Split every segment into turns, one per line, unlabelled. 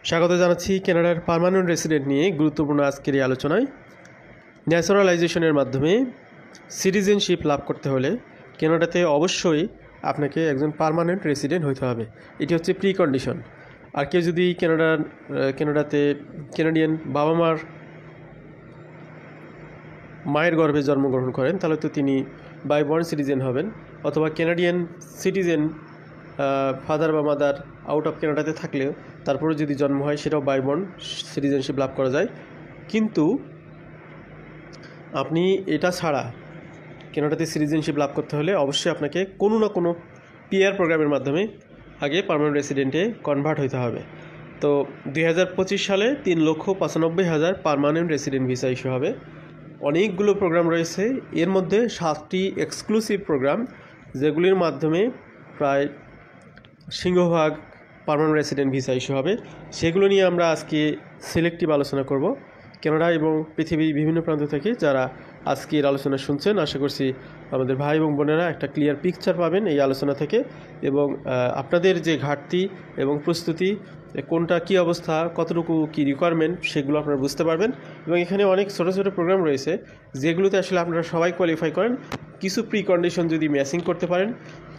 স্বাগত জানাচ্ছি কানাডার পার্মানেন্ট রেসিডেন্ট নিয়ে গুরুত্বপূর্ণ আজকের এই আলোচনায়। ন্যাশনালাইজেশনের মাধ্যমে সিটিজেনশিপ লাভ করতে হলে কানাডাতে অবশ্যই আপনাকে একজন পার্মানেন্ট রেসিডেন্ট হতে হবে। এটি হচ্ছে প্রি কন্ডিশন। আর কেউ যদি কানাডাতে কানাডিয়ান বাবা মায়ের গর্ভে জন্মগ্রহণ করেন তাহলে তো তিনি বাই বর্ন সিটিজেন হবেন, অথবা কানাডিয়ান সিটিজেন ফাদার বা মাদার আউট অফ কানাডাতে থাকলেও তারপরে যদি জন্ম হয় সেটাও বাই বর্ন সিটিজেনশিপ লাভ করা যায়। কিন্তু আপনি এটা ছাড়া কানাডাতে সিটিজেনশিপ লাভ করতে হলে অবশ্যই আপনাকে কোনো না কোনো পিআর প্রোগ্রামের মাধ্যমে আগে পার্মানেন্ট রেসিডেন্টে কনভার্ট হতে হবে। তো 2025 সালে 3,95,000 পার্মানেন্ট রেসিডেন্ট ভিসা ইস্যু হবে। অনেকগুলো প্রোগ্রাম রয়েছে, এর মধ্যে 7টি এক্সক্লুসিভ প্রোগ্রাম যেগুলির মাধ্যমে প্রায় সিংহভাগ পার্মানেন্ট রেসিডেন্ট ভিসা ইস্যু হবে। সেগুলো নিয়ে আমরা আজকে সিলেক্টিভ আলোচনা করব। কানাডা এবং পৃথিবীর বিভিন্ন প্রান্ত থেকে যারা আজকের আলোচনা শুনছেন, আশা করছি আমাদের ভাই এবং বোনেরা একটা ক্লিয়ার পিকচার পাবেন এই আলোচনা থেকে, এবং আপনাদের যে ঘাটতি এবং প্রস্তুতি, কোনটা কি অবস্থা, কতটুকু কি রিকোয়ারমেন্ট, সেগুলো আপনারা বুঝতে পারবেন। এবং এখানে অনেক ছোটো ছোটো প্রোগ্রাম রয়েছে যেগুলোতে আসলে আপনারা সবাই কোয়ালিফাই করেন। কিছু প্রি কন্ডিশন যদি ম্যাচিং করতে পারেন,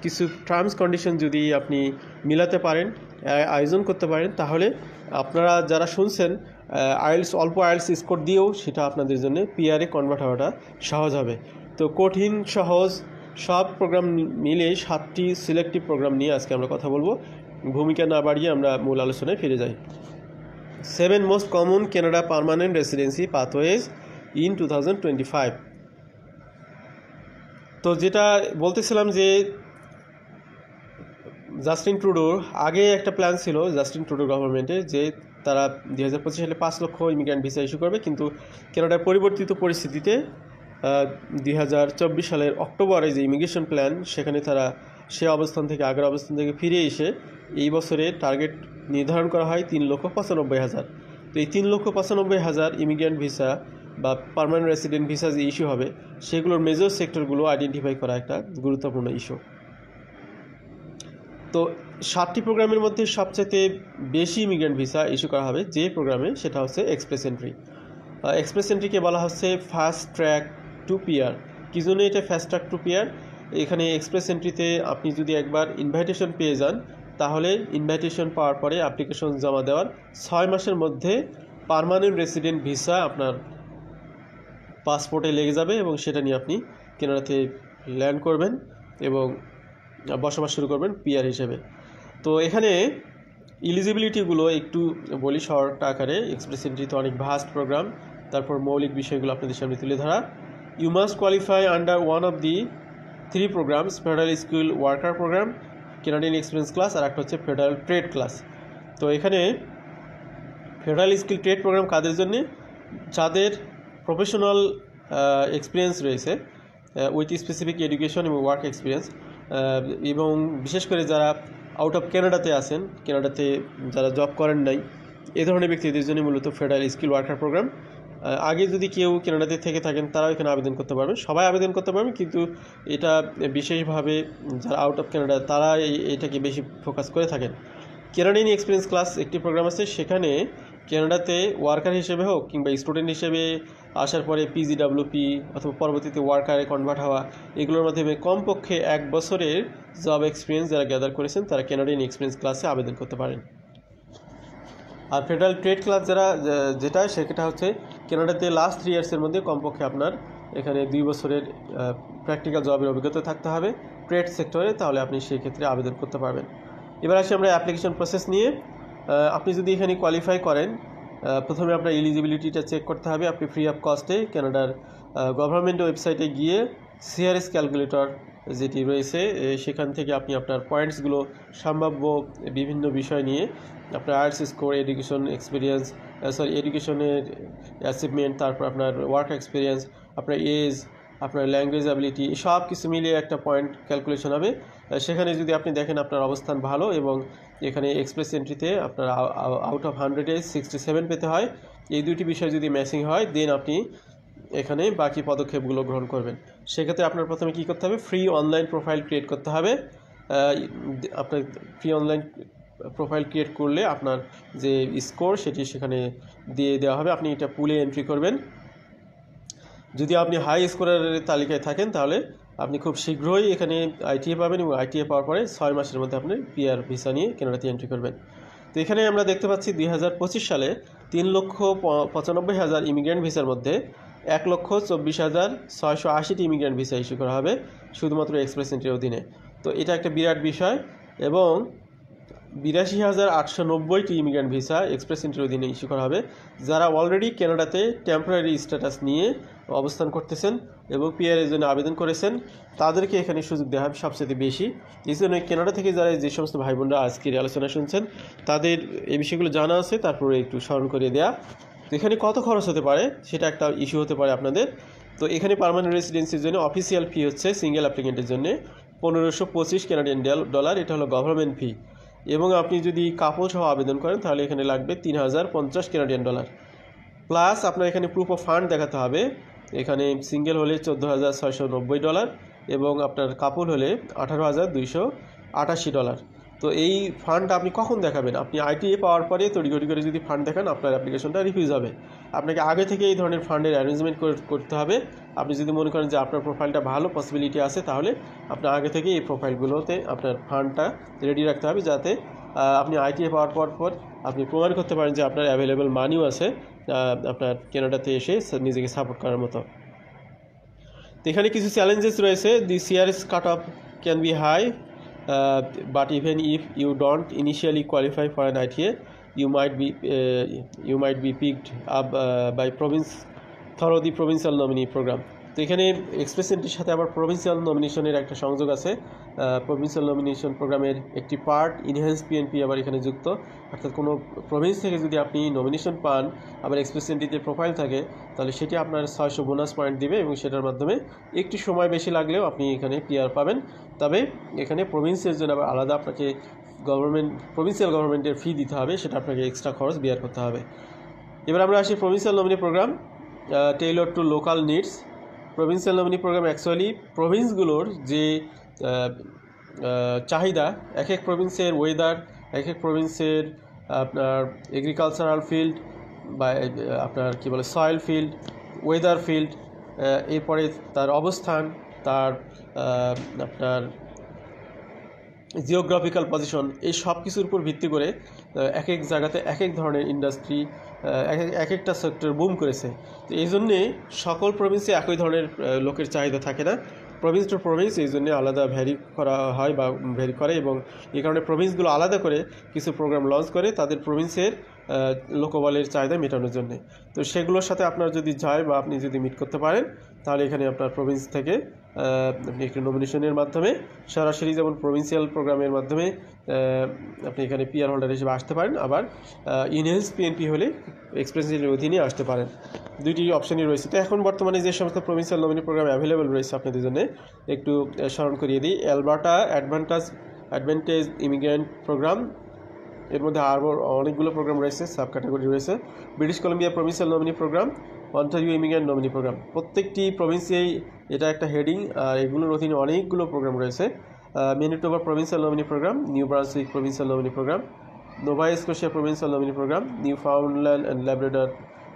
কিছু টার্মস কন্ডিশন যদি আপনি মিলাতে পারেন, আয়োজন করতে পারেন, তাহলে আপনারা যারা শুনছেন অল্প আইএলস স্কোর দিয়েও সেটা আপনাদের জন্য পিআরে কনভার্ট হওয়াটা সহজ হবে। তো কঠিন সহজ সব প্রোগ্রাম মিলে 7টি সিলেক্টিভ প্রোগ্রাম নিয়ে আজকে আমরা কথা বলবো। ভূমিকা না বাড়িয়ে আমরা মূল আলোচনায় ফিরে যাই। 7 most common Canada permanent residency pathways in 2025। তো যেটা বলতেছিলাম যে জাস্টিন ট্রুডোর আগে একটা প্ল্যান ছিল জাস্টিন ট্রুডো গভর্নমেন্টের, যে তারা 2025 সালে 5 লক্ষ ইমিগ্রেন্ট ভিসা ইস্যু করবে। কিন্তু কানাডার পরিবর্তিত পরিস্থিতিতে 2024 সালের অক্টোবরে যে ইমিগ্রেশন প্ল্যান, সেখানে তারা সে অবস্থান থেকে আগের অবস্থান থেকে ফিরে এসে এই বছরে টার্গেট নির্ধারণ করা হয় 3,95,000। তো এই 3,95,000 ইমিগ্রেন্ট ভিসা বা পার্মানেন্ট রেসিডেন্ট ভিসা যে ইস্যু হবে, সেগুলোর মেজর সেক্টরগুলো আইডেন্টিফাই করা একটা গুরুত্বপূর্ণ ইস্যু। তো 7টি প্রোগ্রামের মধ্যে সবচেয়ে বেশি ইমিগ্রেন্ট ভিসা ইস্যু করা হবে যে প্রোগ্রামে, সেটা হচ্ছে এক্সপ্রেস এন্ট্রি। এক্সপ্রেস এন্ট্রিকে বলা হচ্ছে ফাস্ট ট্র্যাক টু পিআর। কি জন্য এটা ফাস্ট ট্র্যাক টু পিআর? এখানে এক্সপ্রেস এন্ট্রিতে আপনি যদি একবার ইনভাইটেশন পেয়ে যান, তাহলে ইনভাইটেশন পাওয়ার পরে অ্যাপ্লিকেশন জমা দেওয়ার 6 মাসের মধ্যে পার্মানেন্ট রেসিডেন্ট ভিসা আপনার পাসপোর্টে লেগে যাবে, এবং সেটা নিয়ে আপনি কানাডাতে ল্যান্ড করবেন এবং বসবাস শুরু করবেন পিআর হিসেবে। তো এখানে ইলিজিবিলিটিগুলো একটু বলি শর্ট আকারে। এক্সপ্রেস এন্ট্রি তো অনেক ভাস্ট প্রোগ্রাম, তারপর মৌলিক বিষয়গুলো আপনাদের সামনে তুলে ধরা। You must qualify under one of the 3 programs: federal skill worker program, Canadian experience class, আর একটা হচ্ছে ফেডারেল ট্রেড ক্লাস। তো এখানে ফেডারেল স্কিল ট্রেড প্রোগ্রাম কাদের জন্য? যাদের প্রফেশনাল এক্সপিরিয়েন্স রয়েছে উইথ স্পেসিফিক এডুকেশন এবং ওয়ার্ক এক্সপিরিয়েন্স, এবং বিশেষ করে যারা আউট অফ কানাডাতে আছেন, কানাডাতে যারা জব করেন নাই, এ ধরনের ব্যক্তিদের জন্য মূলত ফেডারেল স্কিল ওয়ার্কার প্রোগ্রাম। আগে যদি কেউ কানাডাতে থেকে থাকেন তারাও এখানে আবেদন করতে পারবেন, সবাই আবেদন করতে পারবেন, কিন্তু এটা বিশেষভাবে যারা আউট অফ কানাডা তারা এটাকে বেশি ফোকাস করে থাকেন। কানাডিয়ান এক্সপিরিয়েন্স ক্লাস একটি প্রোগ্রাম আছে, সেখানে কানাডাতে ওয়ার্কার হিসেবে হোক কিংবা স্টুডেন্ট হিসেবে আসার পরে পিজিডাব্লিউপি অথবা পরবর্তীতে ওয়ার্কারে কনভার্ট হওয়া, এগুলোর মাধ্যমে কমপক্ষে 1 বছরের জব এক্সপিরিয়েন্স যারা গ্যাদার করেছেন তারা কানাডিয়ান এক্সপিরিয়েন্স ক্লাসে আবেদন করতে পারেন। আর ফেডারেল ট্রেড ক্লাস যেটা সেটা হচ্ছে কানাডাতে লাস্ট 3 ইয়ার্সের মধ্যে কমপক্ষে আপনার এখানে 2 বছরের প্র্যাকটিক্যাল জবের অভিজ্ঞতা থাকতে হবে ট্রেড সেক্টরে, তাহলে আপনি সেই ক্ষেত্রে আবেদন করতে পারবেন। এবার আসি আমরা অ্যাপ্লিকেশন প্রসেস নিয়ে। আপনি যদি এখানে কোয়ালিফাই করেন, প্রথমে আপনার এলিজিবিলিটিটা চেক করতে হবে। আপনি ফ্রি অফ কস্টে কানাডার গভর্নমেন্ট ওয়েবসাইটে গিয়ে সিআরএস ক্যালকুলেটর যেটি রয়েছে সেখান থেকে আপনি আপনার পয়েন্টসগুলো সম্ভাব্য বিভিন্ন বিষয় নিয়ে আপনার আইএলটিএস স্কোর, এডুকেশন এক্সপিরিয়েন্স, এডুকেশনের অ্যাচিভমেন্ট, তারপর আপনার ওয়ার্ক এক্সপিরিয়েন্স, আপনার এজ, আপনার ল্যাঙ্গুয়েজ অ্যাবিলিটি, সব কিছু মিলিয়ে একটা পয়েন্ট ক্যালকুলেশন হবে। সেখানে যদি আপনি দেখেন আপনার অবস্থান ভালো এবং এখানে এক্সপ্রেস এন্ট্রিতে আপনার আউট অফ 100-এ 67 পেতে হয়, এই দুইটি বিষয় যদি ম্যাচিং হয়, দেন আপনি এখানে বাকি পদক্ষেপগুলো গ্রহণ করবেন। সেক্ষেত্রে আপনার প্রথমে কী করতে হবে? ফ্রি অনলাইন প্রোফাইল ক্রিয়েট করতে হবে। আপনার ফ্রি অনলাইন প্রোফাইল ক্রিয়েট করলে আপনার যে স্কোর সেটি সেখানে দিয়ে দেওয়া হবে। আপনি এটা পুলে এন্ট্রি করবেন। যদি আপনি হাই স্কোরের তালিকায় থাকেন তাহলে আপনি খুব শীঘ্রই এখানে আইটিএ পাবেন, এবং আইটিএ পাওয়ার পরে 6 মাসের মধ্যে আপনি পিআর ভিসা নিয়ে কানাডাতে এন্ট্রি করবেন। তো এখানে আমরা দেখতে পাচ্ছি 2025 সালে 3,95,000 ইমিগ্রেন্ট ভিসার মধ্যে 1,24,680টি ইমিগ্রেন্ট ভিসা ইস্যু করা হবে শুধুমাত্র এক্সপ্রেস এন্ট্রির অধীনে। তো এটা একটা বিরাট বিষয়, এবং 82,890টি ইমিগ্রেন্ট ভিসা এক্সপ্রেস এন্ট্রির অধীনে ইস্যু করা হবে যারা অলরেডি কানাডাতে টেম্পোরারি স্ট্যাটাস নিয়ে অবস্থান করতেছেন এবং পিআরের জন্য আবেদন করেছেন, তাদেরকে এখানে সুযোগ দেওয়া হবে সবচেয়ে বেশি। এই জন্য কানাডা থেকে যারা যে সমস্ত ভাই বোনরা আজকের আলোচনা শুনছেন তাদের এই বিষয়গুলো জানা আছে, তারপরে একটু স্মরণ করিয়ে দেওয়া। তো এখানে কত খরচ হতে পারে সেটা একটা ইস্যু হতে পারে আপনাদের। তো এখানে পার্মানেন্ট রেসিডেন্সির জন্য অফিসিয়াল ফি হচ্ছে সিঙ্গেল অ্যাপ্লিকেন্টের জন্য 1525 কানাডিয়ান ডলার, এটা হলো গভর্নমেন্ট ফি। এবং আপনি যদি কাপল সহ আবেদন করেন তাহলে এখানে লাগবে 3050 কানাডিয়ান ডলার। প্লাস আপনার এখানে প্রুফ অফ ফান্ড দেখাতে হবে। এখানে সিঙ্গেল হলে 14,690 ডলার এবং আপনার কাপল হলে 18,288 ডলার। তো এই ফান্ড আপনি কখন দেখাবেন? আপনি আইটিএ পাওয়ার পরে তড়িঘড়ি করে যদি ফান্ড দেখান আপনার অ্যাপ্লিকেশনটা রিফিউজ হবে। আপনাকে আগে থেকে এই ধরনের ফান্ডের অ্যারেঞ্জমেন্ট করতে হবে। আপনি যদি মনে করেন যে আপনার প্রোফাইলটা ভালো পসিবিলিটি আছে তাহলে আপনার আগে থেকে এই প্রোফাইলগুলোতে আপনার ফান্ডটা রেডি রাখতে হবে, যাতে আপনি আইটিএ পাওয়ার পর আপনি প্রমাণ করতে পারেন যে আপনার অ্যাভেলেবেল মানিও আছে আপনার কানাডাতে এসে নিজেকে সাপোর্ট করার মতো। তো এখানে কিছু চ্যালেঞ্জেস রয়েছে। The CRS cut off can be high, but even if you don't initially qualify for an ITA, you might be picked up by province through the provincial nominee program. তো এখানে express এন্ট্রির সাথে আবার provincial নমিনেশনের একটা সংযোগ আছে। Provincial nomination প্রোগ্রামের একটি part enhance PNP আবার এখানে যুক্ত, অর্থাৎ কোনো প্রভিন্স থেকে যদি আপনি নমিনেশন পান আবার এক্সপ্রেস এন্ট্রিতে প্রোফাইল থাকে তাহলে সেটি আপনার 600 বোনাস পয়েন্ট দিবে, এবং সেটার মাধ্যমে একটু সময় বেশি লাগলেও আপনি এখানে পিআর পাবেন। তবে এখানে প্রভিন্সের জন্য আবার আলাদা আপনাকে প্রভিন্সিয়াল গভর্নমেন্টের ফি দিতে হবে, সেটা আপনাকে এক্সট্রা খরচ বিয়ার করতে হবে। এবার আমরা আসি provincial nominee program tailor to local needs. Provincial nominee program actually প্রভিন্সগুলোর যে চাহিদা, এক এক প্রভিন্সের ওয়েদার, এক এক প্রভিন্সের আপনার এগ্রিকালচারাল ফিল্ড বা আপনার কী বলে সয়েল ফিল্ড, ওয়েদার ফিল্ড, এরপরে তার অবস্থান, তার আপনার জিওগ্রাফিক্যাল পজিশন, এই সব কিছুর উপর ভিত্তি করে এক এক জায়গাতে এক এক ধরনের ইন্ডাস্ট্রি এক একটা সেক্টর বুম করেছে। তো এই জন্যে সকল প্রভিন্সে একই ধরনের লোকের চাহিদা থাকে না, প্রভিন্স টু প্রভিন্স এই জন্যে আলাদা ভ্যারি করা হয় বা ভ্যারি করে, এবং এই কারণে প্রভিন্সগুলো আলাদা করে কিছু প্রোগ্রাম লঞ্চ করে তাদের প্রভিন্সের লোকবলের চাহিদা মেটানোর জন্য। তো সেগুলোর সাথে আপনার যদি যায় বা আপনি যদি মিট করতে পারেন তাহলে এখানে আপনার প্রভিন্স থেকে আপনি একটি নমিনেশনের মাধ্যমে সরাসরি, যেমন প্রভিন্সিয়াল প্রোগ্রামের মাধ্যমে আপনি এখানে পিআর হোল্ডার হিসেবে আসতে পারেন, আবার ইনহ্যান্স পিএনপি হলে এক্সপ্রেসের অধীনে আসতে পারেন। দুইটি অপশনই রয়েছে। তো এখন বর্তমানে যে সমস্ত প্রভিন্সিয়াল নমিনি প্রোগ্রাম অ্যাভেলেবেল রয়েছে আপনাদের জন্য একটু স্মরণ করিয়ে দিই। অ্যালবার্টা অ্যাডভান্টেজ ইমিগ্রেন্ট প্রোগ্রাম, এর মধ্যে আরও অনেকগুলো প্রোগ্রাম রয়েছে, সাব ক্যাটাগরি রয়েছে। British Columbia provincial nominee program, Ontario immigrant nominee program, প্রত্যেকটি প্রভিন্সেই এটা একটা হেডিং, আর এগুলোর অধীনে অনেকগুলো প্রোগ্রাম রয়েছে। Manitoba provincial nominee programme, new Brunswick provincial nominee programme, Nova Scotia provincial nominee programme, new ফাউন্ডল্যান্ড and Labrador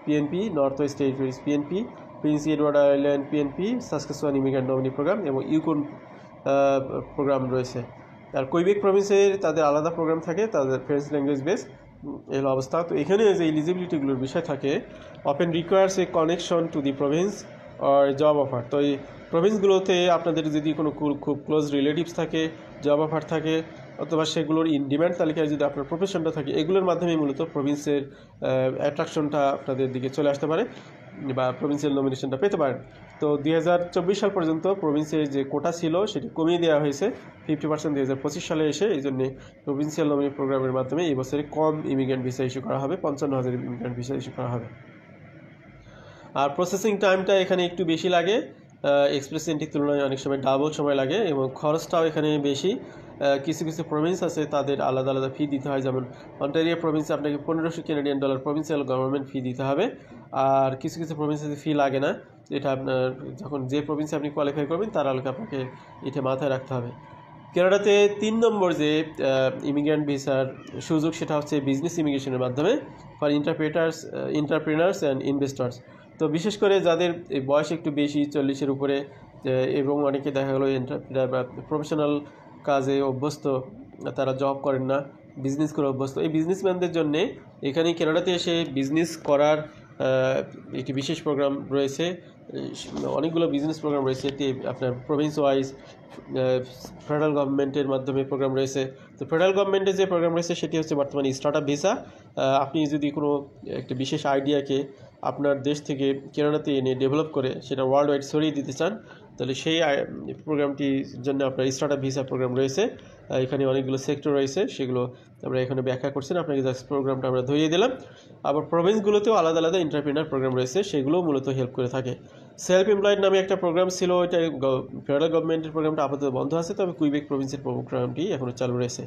PNP, north West territories PNP, Prince Edward island PNP, Saskatchewan immigrant nominee programme এবং Yukon programme রয়েছে। আর Quebec প্রভিন্সের তাদের আলাদা programme থাকে, তাদের French language base এর অবস্থা। তো এখানে যে এলিজিবিলিটিগুলোর বিষয় থাকে, often requires a connection to the province or job offer. তো এই প্রভিন্সগুলোতে আপনাদের যদি কোনো খুব ক্লোজ রিলেটিভস থাকে, জব অফার থাকে, অথবা সেগুলোর ইন ডিম্যান্ড তালিকায় যদি আপনার প্রফেশনটা থাকে, এগুলোর মাধ্যমে মূলত প্রভিন্সের অ্যাট্রাকশনটা আপনাদের দিকে চলে আসতে পারে বা প্রভিন্সিয়াল নমিনেশনটা পেতে পারেন। তো 2024 সাল পর্যন্ত প্রভিন্সের যে কোটা ছিল সেটি কমিয়ে দেওয়া হয়েছে 50% 2025 সালে এসে। এই জন্যে প্রভিন্সিয়াল নমিনি প্রোগ্রামের মাধ্যমে এই বছরে কম ইমিগ্রেন্ট ভিসা ইস্যু করা হবে, 55,000 ইমিগ্রেন্ট ভিসা ইস্যু করা হবে। আর প্রসেসিং টাইমটা এখানে একটু বেশি লাগে, এক্সপ্রেস এন্ট্রির তুলনায় অনেক সময় ডাবল সময় লাগে, এবং খরচটাও এখানে বেশি। কিছু কিছু প্রভিন্স আছে তাদের আলাদা আলাদা ফি দিতে হয়, যেমন অন্টারিও প্রভিন্সে আপনাকে 1500 কানাডিয়ান ডলার প্রভিন্সিয়াল গভর্নমেন্ট ফি দিতে হবে, আর কিছু কিছু প্রভিন্সে ফি লাগে না। এটা আপনার যখন যে প্রভিন্সে আপনি কোয়ালিফাই করবেন তার আলোকে আপনাকে এটা মাথায় রাখতে হবে। কানাডাতে 3 নম্বর যে ইমিগ্রেন্ট ভিসার সুযোগ সেটা হচ্ছে বিজনেস ইমিগ্রেশনের মাধ্যমে ফর এন্টারপ্রেনার্স অ্যান্ড ইনভেস্টার্স। তো বিশেষ করে যাদের বয়স একটু বেশি 40-এর উপরে এবং অনেকে দেখা গেলো এন্টারপ্রেনার বা প্রফেশনাল কাজে অভ্যস্ত, তারা জব করেন না, বিজনেস করে অভ্যস্ত, এই বিজনেসম্যানদের জন্যে এখানে কানাডাতে এসে বিজনেস করার একটি বিশেষ প্রোগ্রাম রয়েছে। অনেকগুলো বিজনেস প্রোগ্রাম রয়েছে, এটি আপনার প্রভিন্স ওয়াইজ ফেডারেল গভর্নমেন্টের মাধ্যমে প্রোগ্রাম রয়েছে। তো ফেডারেল গভর্নমেন্টের যে প্রোগ্রাম রয়েছে সেটি হচ্ছে বর্তমানে স্টার্টআপ ভিসা। আপনি যদি কোনো একটা বিশেষ আইডিয়াকে আপনার দেশ থেকে কানাডাতে এনে ডেভেলপ করে সেটা ওয়ার্ল্ড ওয়াইড ছড়িয়ে দিতে চান, তাহলে সেই প্রোগ্রামটির জন্য আপনার স্টার্টআপ ভিসা প্রোগ্রাম রয়েছে। এখানে অনেকগুলো সেক্টর রয়েছে, সেগুলো আমরা এখানে ব্যাখ্যা করছেন, আপনাকে জাস্ট প্রোগ্রামটা আমরা ধরিয়ে দিলাম। আবার প্রভিন্সগুলোতেও আলাদা আলাদা এন্টারপ্রেনার প্রোগ্রাম রয়েছে, সেগুলোও মূলত হেল্প করে থাকে। সেলফ এমপ্লয়েড নামে একটা প্রোগ্রাম ছিল, ওইটা ফেডারেল গভর্নমেন্টের প্রোগ্রামটা আপাতত বন্ধ আছে, তবে কুইবেক প্রভিন্সের প্রোগ্রামটি এখনও চালু রয়েছে।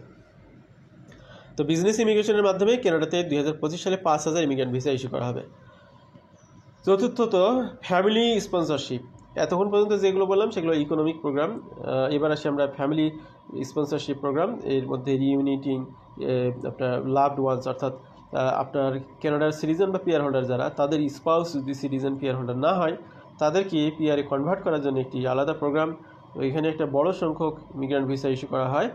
তো বিজনেস ইমিগ্রেশনের মাধ্যমে কানাডাতে 2025 সালে 5,000 ইমিগ্রেন্ট ভিসা ইস্যু করা হবে। চতুর্থত ফ্যামিলি স্পন্সরশিপ। এতক্ষণ পর্যন্ত যেগুলো বললাম সেগুলো ইকোনমিক প্রোগ্রাম। এবার আসি আমরা ফ্যামিলি স্পন্সরশিপ প্রোগ্রাম। এর মধ্যে রিইউনিটিং আপনার লাভড ওয়ান্স, অর্থাৎ আপনার কানাডার সিটিজেন বা পিআর হোল্ডার যারা, তাদের স্পাউস যদি সিটিজেন পিআর হোল্ডার না হয় তাদেরকে পিআরে কনভার্ট করার জন্য একটি আলাদা প্রোগ্রাম। এখানে একটা বড় সংখ্যক ইমিগ্রেন্ট ভিসা ইস্যু করা হয়।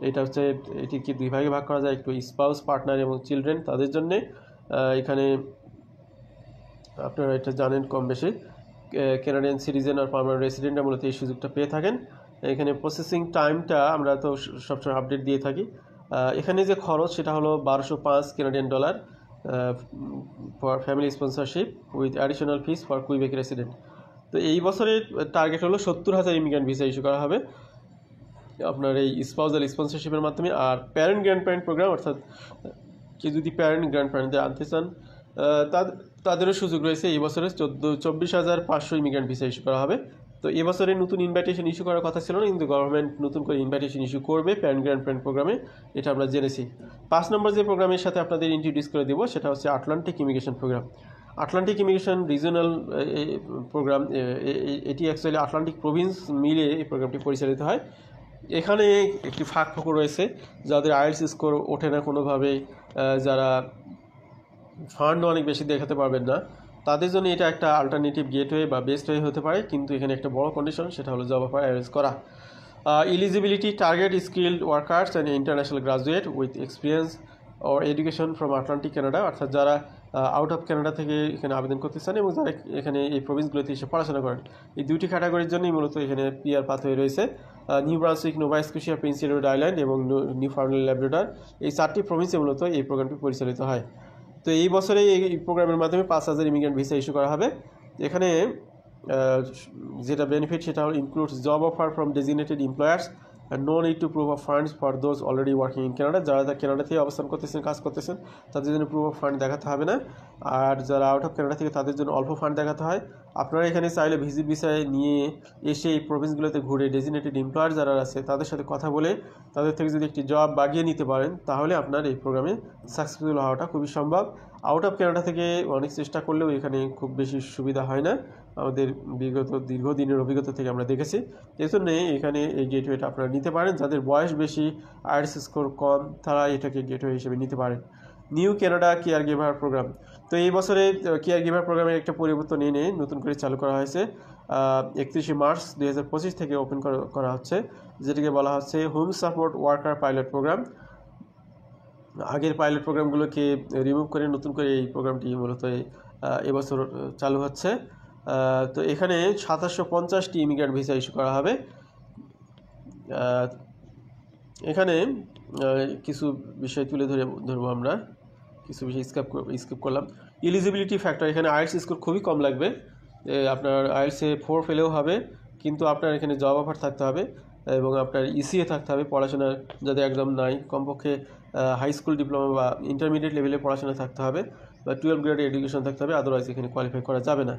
এটা হচ্ছে এটিকে 2 ভাগে ভাগ করা যায়, একটু স্পাউস, পার্টনার এবং চিলড্রেন, তাদের জন্যে। এখানে আপনারা এটা জানেন কম বেশি, কানাডিয়ান সিটিজেন আর পার্মানেন্ট রেসিডেন্টরা মূলত এই সুযোগটা পেয়ে থাকেন। এখানে প্রসেসিং টাইমটা আমরা তো সবসময় আপডেট দিয়ে থাকি। এখানে যে খরচ সেটা হলো $1205 Canadian dollar for family sponsorship with additional fees for Quebec resident. তো এই বছরের টার্গেট হলো 70,000 ইমিগ্রেন্ট ভিসা ইস্যু করা হবে আপনার এই স্পাউজাল স্পন্সরশিপের মাধ্যমে। আর প্যারেন্ট গ্র্যান্ড প্যারেন্ট প্রোগ্রাম, অর্থাৎ কেউ যদি প্যারেন্ট গ্র্যান্ড প্যারেন্টদের আনতে চান তাদেরও সুযোগ রয়েছে। এই বছরে 24,500 ইমিগ্রেন্ট ভিসা ইস্যু করা হবে। তো এবছরে নতুন ইনভাইটেশন ইস্যু করার কথা ছিল না, কিন্তু গভর্নমেন্ট নতুন করে ইনভাইটেশন ইস্যু করবে প্যারেন্ট গ্র্যান্ড প্যারেন্ট প্রোগ্রামে, এটা আমরা জেনেছি। 5 নম্বর যে প্রোগ্রামের সাথে আপনাদের ইন্ট্রোডিউস করে দেবো সেটা হচ্ছে Atlantic immigration program. Atlantic immigration regional program, এটি অ্যাকচুয়ালি আটলান্টিক প্রভিন্স মিলে এই প্রোগ্রামটি পরিচালিত হয়। এখানে একটি ফাঁকফোকর রয়েছে, যাদের আইএলটিএস স্কোর ওঠে না কোনোভাবেই, যারা ফান্ড অনেক বেশি দেখাতে পারবেন না, তাদের জন্য এটা একটা আলটারনেটিভ গেটওয়ে বা বেস্ট ওয়ে হতে পারে। কিন্তু এখানে একটা বড় কন্ডিশন, সেটা হলো জব অফার অ্যারেঞ্জ করা। Eligibility target skilled workers and international graduate with experience or education from Atlantic Canada, অর্থাৎ যারা আউট অফ কানাডা থেকে এখানে আবেদন করতে চান এবং যারা এখানে এই প্রভিন্সগুলোতে এসে পড়াশোনা করেন, এই দুইটি ক্যাটাগরির জন্যই মূলত এখানে পিআর পাথওয়ে রয়েছে। New Brunswick, Nova Scotia, Prince Edward island এবং নিউ ফাউন্ডল্যান্ড ল্যাব্রাডর, এই 4টি প্রভিন্সে মূলত এই প্রোগ্রামটি পরিচালিত হয়। তো এই বছরে এই প্রোগ্রামের মাধ্যমে 5,000 ইমিগ্রেন্ট ভিসা ইস্যু করা হবে। এখানে যেটা বেনিফিট সেটা হল includes job offer from designated employers and no need to prove of funds for those already working in Canada. যারা কানাডাতে অবস্থান করতেছেন, কাজ করতেছেন, তাদের জন্য প্রুভ অফ ফান্ড দেখাতে হবে না। আর যারা আউট অফ কানাডা থেকে তাদের জন্য অল্প ফান্ড দেখাতে হয়। আপনারা এখানে চাইলে ভিজিট ভিসায় নিয়ে এসে এই প্রভিন্সগুলোতে ঘুরে ডেজিগনেটেড এমপ্লয়ার যারা আছে তাদের সাথে কথা বলে তাদের থেকে যদি একটি জব বাগিয়ে নিতে পারেন, তাহলে আপনার এই প্রোগ্রামে সাকসেসফুল হওয়াটা খুবই সম্ভব। আউট অফ কানাডা থেকে অনেক চেষ্টা করলেও এখানে খুব বেশি সুবিধা হয় না, আমাদের বিগত দীর্ঘদিনের অভিজ্ঞতা থেকে আমরা দেখেছি। এই জন্যে এখানে এই গেটওয়েটা আপনারা নিতে পারেন। যাদের বয়স বেশি, আইএলটিএস স্কোর কম, তারা এটাকে গেটওয়ে হিসেবে নিতে পারেন। New Canada caregiver program. তো এই বছরে কেয়ার গিভার প্রোগ্রামের একটা পরিবর্তন এনে নতুন করে চালু করা হয়েছে। 31 মার্চ 2025 থেকে ওপেন করা হচ্ছে, যেটাকে বলা হচ্ছে home support worker pilot program. আগের পাইলট প্রোগ্রামগুলোকে রিমুভ করে নতুন করে এই প্রোগ্রামটি মূলত এবছর চালু হচ্ছে। তো এখানে 2750টি ইমিগ্রেন্ট ভিসা ইস্যু করা হবে। এখানে কিছু বিষয় তুলে ধরবো আমরা, কিছু বিষয় স্কিপ করলাম। এলিজিবিলিটি ফ্যাক্টর, এখানে আইএলটিএস স্কোর খুবই কম লাগবে, আপনার আইএলটিএসে 4 ফেলেও হবে, কিন্তু আপনার এখানে জব অফার থাকতে হবে এবং আপনার ইসিএ থাকতে হবে, পড়াশোনার যাদের একদম নাই, কমপক্ষে হাই স্কুল ডিপ্লোমা বা ইন্টারমিডিয়েট লেভেলে পড়াশোনা থাকতে হবে বা 12 গ্রেড এডুকেশন থাকতে হবে, আদারওয়াইজ এখানে কোয়ালিফাই করা যাবে না।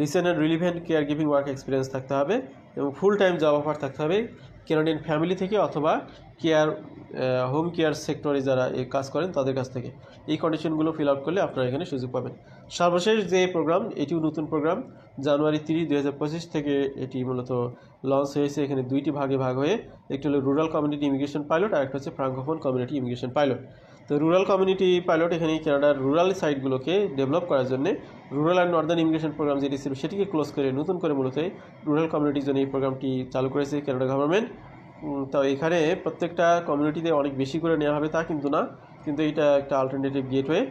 Recent and relevant care giving work experience থাকতে হবে এবং ফুল টাইম জব অফার থাকতে হবে। কানাডিয়ান ফ্যামিলি থেকে অথবা কেয়ার হোম কেয়ার সেক্টরে যারা এই কাজ করেন তাদের কাছ থেকে। এই কন্ডিশনগুলো ফিল আউট করলে আপনারা এখানে সুযোগ পাবেন। সর্বশেষ যে প্রোগ্রাম, এটিও নতুন প্রোগ্রাম, জানুয়ারি 30, 2025 থেকে এটি মূলত লঞ্চ হয়েছে। এখানে দুইটি ভাগে ভাগ হয়ে, একটি হলো রুরাল কমিউনিটি ইমিগ্রেশন পাইলট আর একটা হচ্ছে ফ্রাঙ্কোফোন কমিউনিটি ইমিগ্রেশন পাইলট। তো রুরাল কমিউনিটি পাইলট এখানে কানাডার রুরাল সাইটগুলোকে ডেভেলপ করার জন্য rural and Northern immigration program যেটি ছিল সেটিকে ক্লোজ করে নতুন করে মূলত রুরাল কমিউনিটির জন্য এই প্রোগ্রামটি চালু করেছে কানাডা গভর্নমেন্ট। তো এখানে প্রত্যেকটা কমিউনিটিতে অনেক বেশি করে নেওয়া হবে তা কিন্তু না, কিন্তু এটা একটা অল্টারনেটিভ গেটওয়ে।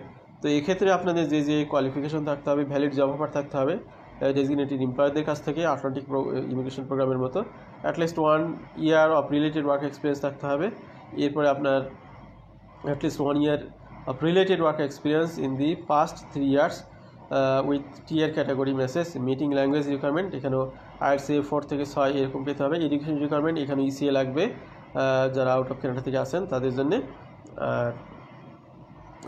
তো এক্ষেত্রে আপনাদের যে যে কোয়ালিফিকেশন থাকতে হবে, ভ্যালিড জব অফার থাকতে হবে ডেজিগনেটেড এমপ্লয়ারদের কাছ থেকে আটলান্টিক ইমিগ্রেশন প্রোগ্রামের মতো, at least 1 year of related work experience থাকতে হবে। এরপরে আপনার at least 1 year of related work experience in the past 3 years with tier category message. Meeting language requirement এখানেও IELTS 4 থেকে 6 এরকম পেতে হবে। এডুকেশন রিকোয়ারমেন্ট এখানে ECA লাগবে যারা আউট অফ কানাডা থেকে আসেন তাদের জন্য।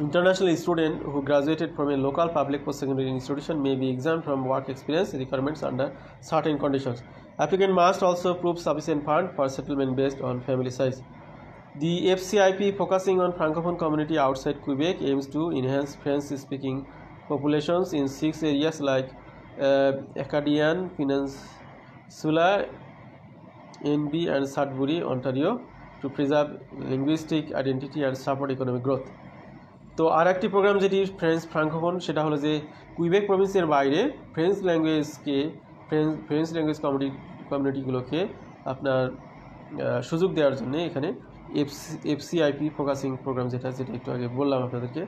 International student who graduated from a local public post-secondary institution may be exempt from work experience requirements under certain conditions. Applicant must also prove sufficient fund for settlement based on family size. The FCIP, focusing on Francophone community outside Quebec, aims to enhance French-speaking populations in 6 areas like Acadian Peninsula, NB and Sudbury, Ontario, to preserve linguistic identity and support economic growth. তো আর একটি programme যেটি Francophone, সেটা হলো যে Quebec প্রভিন্সের বাইরে French language কমিউনিটিগুলোকে আপনার সুযোগ দেওয়ার জন্য এখানে FCIP ফোকাসিং প্রোগ্রাম যেটা একটু আগে বললাম আপনাদেরকে,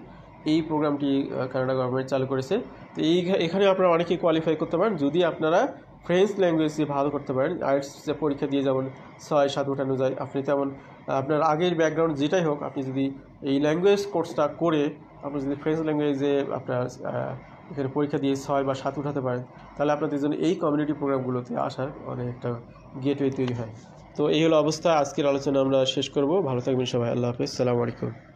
এই প্রোগ্রামটি কানাডা গভর্নমেন্ট চালু করেছে। তো এখানে আপনারা অনেকেই কোয়ালিফাই করতে পারেন যদি আপনারা ফ্রেঞ্চ ল্যাঙ্গুয়েজে ভালো করতে পারেন। IELTS পরীক্ষা দিয়ে যেমন 6-7 উঠানো যায়, আপনি তেমন আপনার আগের ব্যাকগ্রাউন্ড যেটাই হোক, আপনি যদি এই ল্যাঙ্গুয়েজ কোর্সটা করে আপনি যদি ফ্রেঞ্চ ল্যাঙ্গুয়েজে আপনার এখানে পরীক্ষা দিয়ে 6 বা 7 উঠাতে পারেন, তাহলে আপনাদের জন্য এই কমিউনিটি প্রোগ্রামগুলোতে আসার অনেক একটা গেটওয়ে তৈরি হয়। তো এই হলো অবস্থা। আজকের আলোচনা আমরা শেষ করব। ভালো থাকবেন সবাই। আল্লাহ হাফেজ। সালামু আলাইকুম।